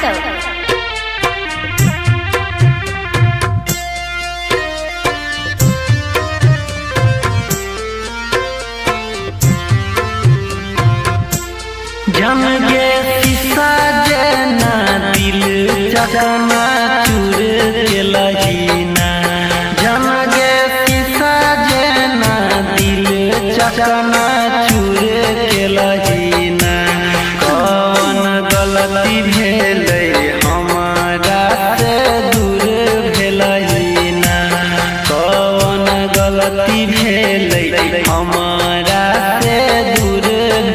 यादव। जम गे शीशा जना दिल चकना चूर के लहीना। जम गे शीशा जना दिल चकना चूर के लहीना। कौन गलती भेलै हमारा से दूर भेलहीना। कौन गलती भेलै हमारा से दूर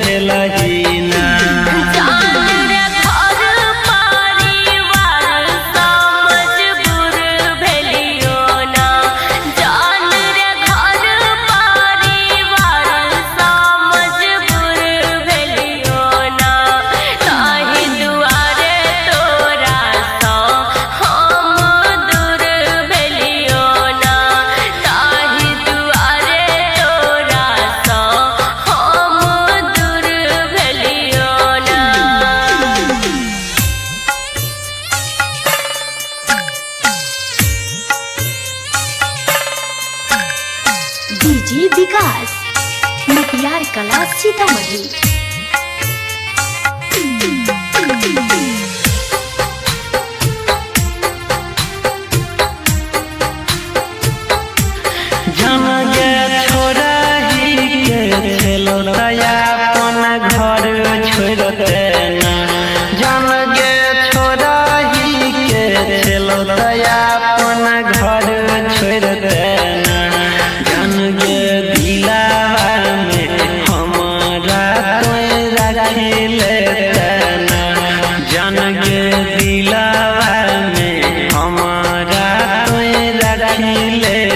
भेलहीना। डीजे विकास मुखियार कला सीतामढ़ी। जम गे छोरा ही के छेलो दया अपन घर छोड़ देना। जम गे छोरा ही के छेलो दया अपन घर छोड़ देना। जन गे दिलावा में हमारा तोय रखी लेना। जन गे दिलावा में हमारा तोय रखी लेना।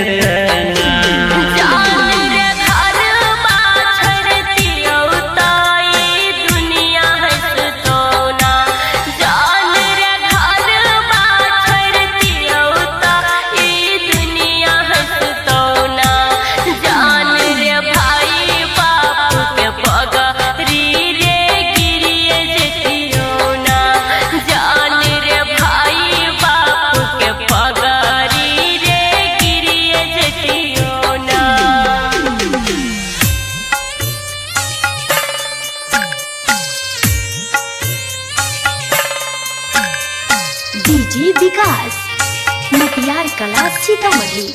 डीजे विकास मुखियार कला सीतामढ़ी।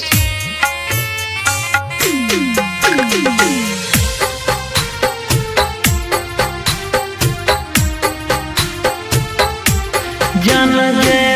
जन गे